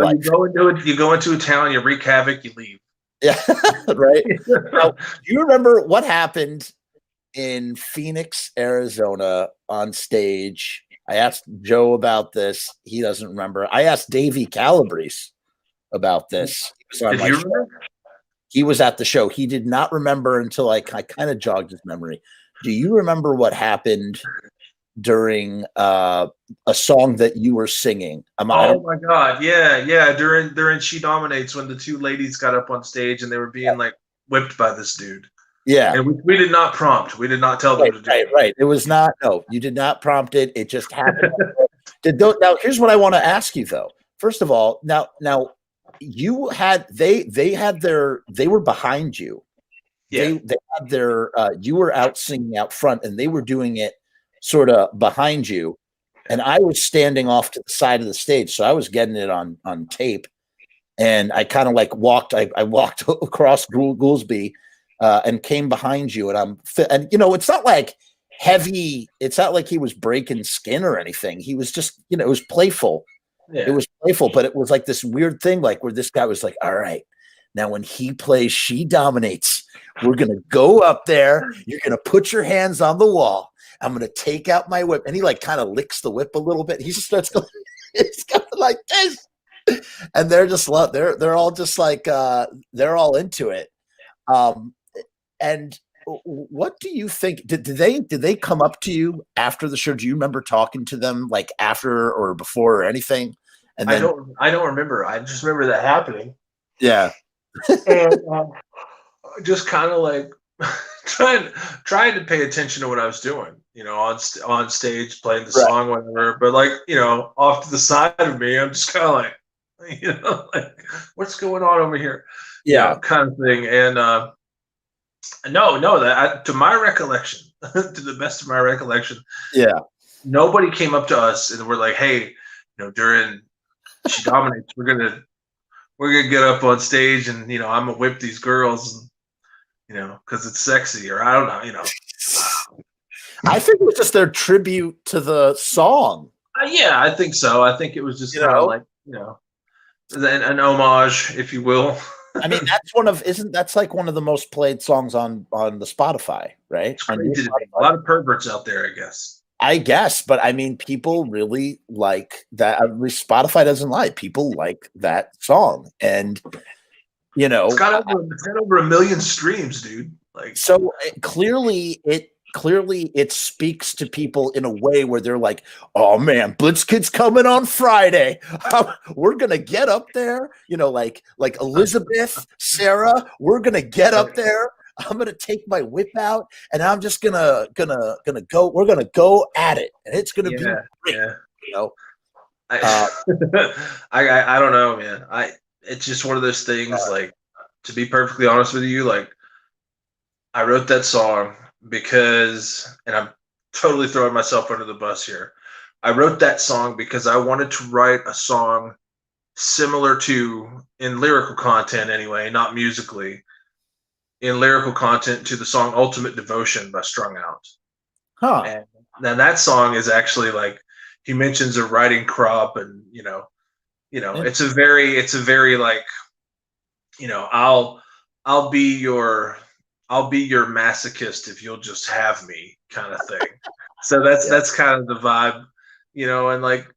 You go into a town, you wreak havoc, you leave. Yeah, right. Now, do you remember what happened in Phoenix, Arizona on stage? I asked Joe about this. He doesn't remember. I asked Davey Calabrese about this. He was on my show. He was at the show. He did not remember until I kind of jogged his memory. Do you remember what happened during a song that you were singing? Oh my God. Yeah. During She Dominates, when the two ladies got up on stage and they were being like whipped by this dude. Yeah. And we did not prompt. We did not tell them to do it. Right. It was not, no, you did not prompt it. It just happened. Now, here's what I want to ask you though. First of all, now you had, they were behind you. Yeah. They had their, you were out singing out front and they were doing it sort of behind you. And I was standing off to the side of the stage. So I was getting it on tape. And I kind of like walked across Goolsby and came behind you. And it's not like heavy. It's not like he was breaking skin or anything. He was just, it was playful. Yeah. It was playful, but it was like this weird thing, like where this guy was like, all right, now when he plays She Dominates, we're going to go up there. You're going to put your hands on the wall. I'm going to take out my whip. And he like kind of licks the whip a little bit. He just starts going, it's kind of like this. And they're just, they're all just like, they're all into it. And what do you think? Did they come up to you after the show? Do you remember talking to them like after or before or anything? And then, I don't remember. I just remember that happening. Yeah. And just kind of like trying to pay attention to what I was doing, on stage, playing the song, whatever. But like, off to the side of me, I'm just kind of like, like what's going on over here? Yeah, kind of thing. And no, to my recollection, to the best of my recollection, yeah, nobody came up to us and we're like, hey, during She Dominates, we're gonna get up on stage and I'm gonna whip these girls, because it's sexy, or I don't know, I think it was just their tribute to the song. Yeah, I think so. I think it was just kind of like an homage, if you will. I mean, that's like one of the most played songs on the Spotify, right? A lot of perverts out there, I guess, but I mean, people really like that. Spotify doesn't lie. People like that song, and it's got over 1 million streams, dude. Like, so clearly it speaks to people in a way where they're like, oh man, Blitzkid's coming on Friday. We're gonna get up there, like Elizabeth, Sarah. We're gonna get up there. I'm gonna take my whip out, and I'm just gonna go. We're gonna go at it, and it's gonna be great. Yeah. I don't know, man. It's just one of those things. Like, to be perfectly honest with you, like I wrote that song because, and I'm totally throwing myself under the bus here. I wrote that song because I wanted to write a song similar to, in lyrical content anyway, not musically, in lyrical content, to the song Ultimate Devotion by Strung Out. Huh. And then that song is actually like, he mentions a writing crop, and it's a very like, I'll be your masochist if you'll just have me, kind of thing. So that's kind of the vibe, and like,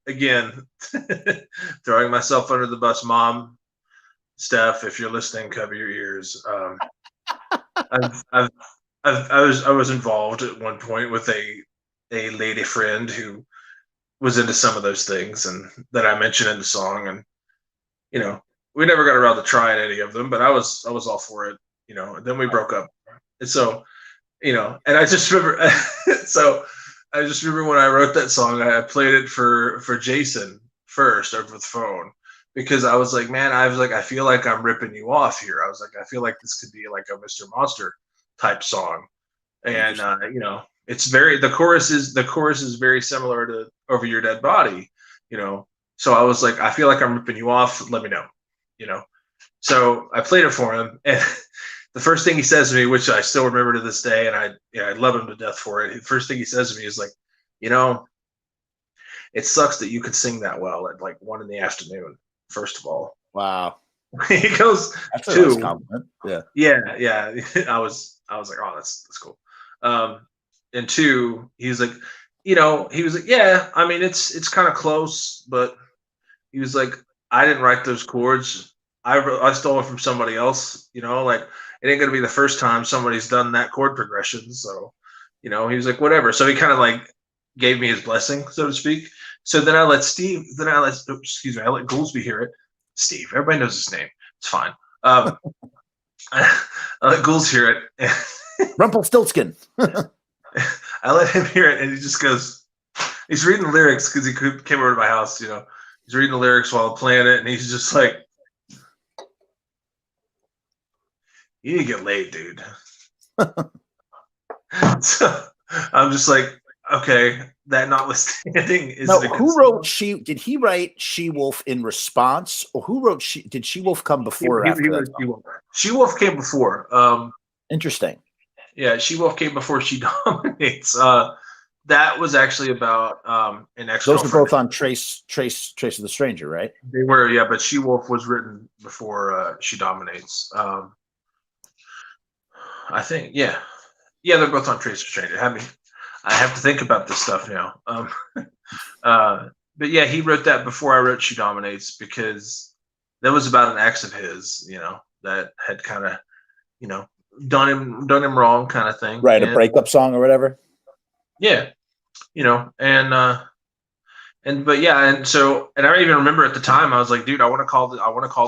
again, throwing myself under the bus, Mom, Steph, if you're listening, cover your ears. I was involved at one point with a lady friend who was into some of those things, and that I mentioned in the song, and we never got around to trying any of them, but I was all for it, and then we broke up. And so, and I just remember, when I wrote that song, I played it for Jason first over the phone, because I was like, man, I feel like I'm ripping you off here. I was like, I feel like this could be like a Mr. Monster type song. And, it's the chorus is very similar to Over Your Dead Body, so I was like, I feel like I'm ripping you off. Let me know, So I played it for him, and the first thing he says to me, which I still remember to this day, and I love him to death for it. The first thing he says to me is like, it sucks that you could sing that well at like 1 PM. First of all, Wow. he goes That's a two. nice compliment. Yeah. Yeah. I was like, oh, that's cool. And two, he's like, he was like, yeah, I mean, it's kind of close, but he was like, I didn't write those chords. I stole it from somebody else. Like it ain't gonna be the first time somebody's done that chord progression. So, he was like, whatever. So he kind of like gave me his blessing, so to speak. So then I let Goolsby hear it. Steve, everybody knows his name. It's fine. I let Goulds hear it. Rumpelstiltskin. I let him hear it, and he just goes, he's reading the lyrics because he came over to my house, He's reading the lyrics while I'm playing it, and he's just like, you need to get laid, dude. So I'm just like, okay, that notwithstanding, who wrote did he write She-Wolf in response, or who wrote did She-Wolf come before or after that? She-Wolf came before. Interesting. Yeah, She-Wolf came before She Dominates. That was actually about an ex-girlfriend. Those were both on Trace of the Stranger, right? They were, yeah, but She-Wolf was written before She Dominates. I think, yeah, they're both on Trace of the Stranger. I have to think about this stuff now. But yeah, he wrote that before I wrote She Dominates, because that was about an ex of his, that had kind of, done him wrong, kind of thing. Right, a breakup song or whatever. Yeah, but yeah, and I even remember at the time I was like, dude, I want to call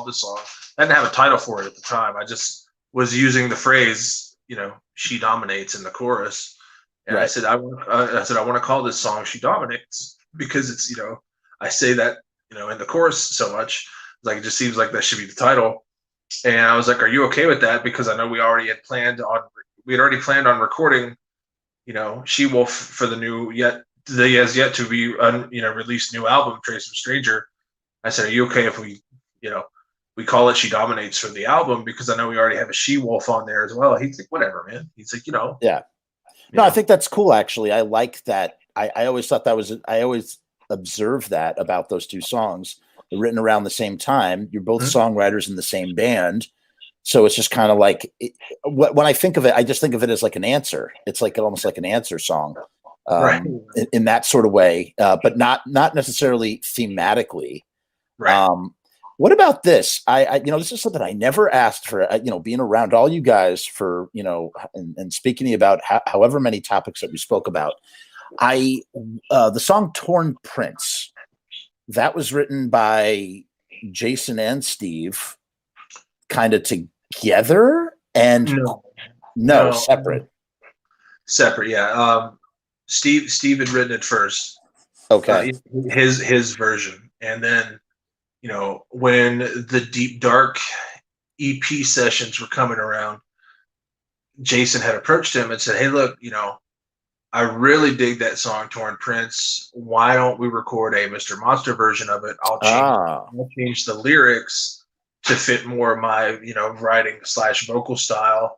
this song. I didn't have a title for it at the time. I just was using the phrase, She Dominates in the chorus. And right. I said, I want to call this song She Dominates, because it's, I say that, in the chorus so much. Like, it just seems like that should be the title. And I was like, are you okay with that? Because I know we had already planned on recording, She-Wolf for the has yet to be, released new album, Trace of Stranger. I said, are you okay if we, we call it She Dominates for the album? Because I know we already have a She-Wolf on there as well. He's like, whatever, man. He's like, yeah. No, I think that's cool, actually. I like that. I always thought I always observed that about those two songs. They're written around the same time. You're both songwriters in the same band. So it's just kind of like, when I think of it, I just think of it as like an answer. It's like almost like an answer song, right. in that sort of way, but not necessarily thematically. Right. What about this? This is something I never asked for, being around all you guys for, and speaking to you about however many topics that we spoke about. The song Torn Prince, that was written by Jason and Steve kind of together, and no, separate. Separate. Yeah. Steve had written it first. Okay. His version. And then, when the Deep Dark EP sessions were coming around, Jason had approached him and said, hey, look, I really dig that song Torn Prince. Why don't we record a Mr. Monster version of it? I'll change the lyrics to fit more of my, writing / vocal style,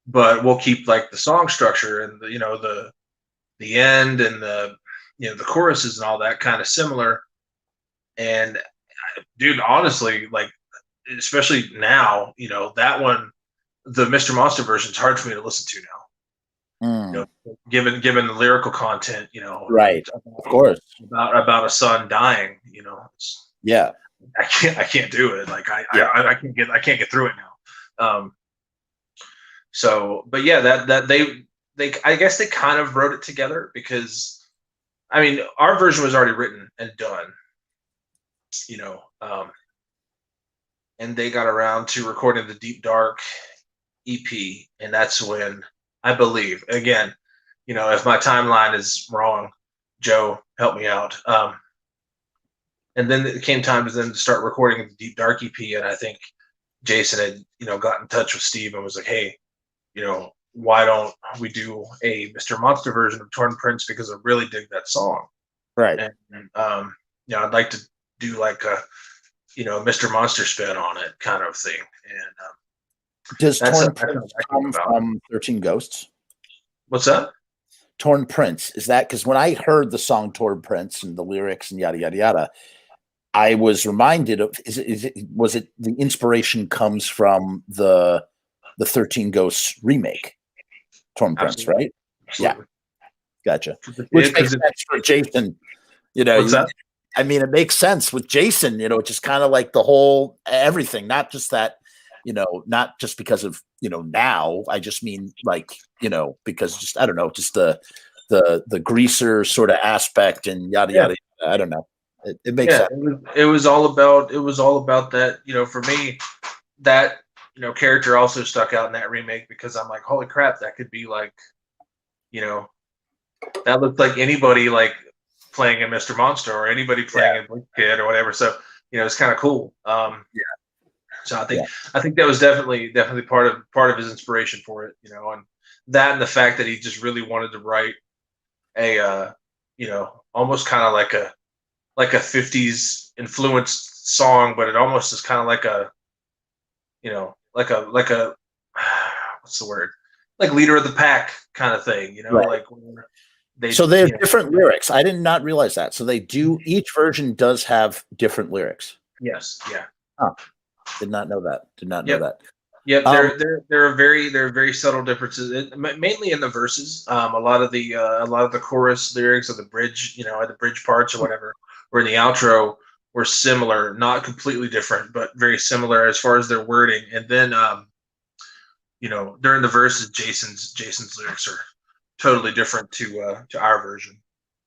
but we'll keep like the song structure and the end and the choruses and all that kind of similar. And dude, honestly, like, especially now, that one, the Mr. Monster version is hard for me to listen to now. Given the lyrical content, right, of course, about a son dying, yeah, I can't do it. Like I can't get through it now. So, but yeah, that they I guess they kind of wrote it together, because, I mean, our version was already written and done, and they got around to recording the Deep Dark EP, and that's when, I believe, again, if my timeline is wrong, Joe, help me out. And then it came time to then start recording the Deep Dark EP, and I think Jason had, got in touch with Steve and was like, hey, why don't we do a Mr. Monster version of Torn Prince, because I really dig that song. Right. And I'd like to do like a, Mr. Monster spin on it kind of thing. And does Torn Prince come from 13 Ghosts? What's that? Torn Prince, is that because when I heard the song Torn Prince and the lyrics and yada yada yada, I was reminded of was it the inspiration comes from the 13 Ghosts remake, Torn Prince, Absolutely. right? Absolutely. Yeah, gotcha. Which makes sense for Jason. What's that? I mean, it makes sense with Jason. Just kind of like the whole everything, not just that. Not just because of now. I just mean like because just I don't know, just the greaser sort of aspect and yada yada. I don't know. It makes sense. It was all about that. For me, that character also stuck out in that remake because I'm like, holy crap, that could be like, that looked like anybody like playing a Mr. Monster or anybody playing a Blitzkid or whatever. So it's kind of cool. So I think that was definitely part of his inspiration for it. And that and the fact that he just really wanted to write a almost kind of like a 50s influenced song, but it almost is kind of like a like a what's the word, like leader of the pack kind of thing, right. Like so they have different lyrics. I did not realize that. So they do, each version does have different lyrics. Yes. Yeah. Huh. Did not know that. Yep, there are very subtle differences, mainly in the verses. A lot of the chorus lyrics or the bridge, the bridge parts or whatever, or in the outro were similar, not completely different, but very similar as far as their wording. And then, during the verses, Jason's lyrics are totally different to our version.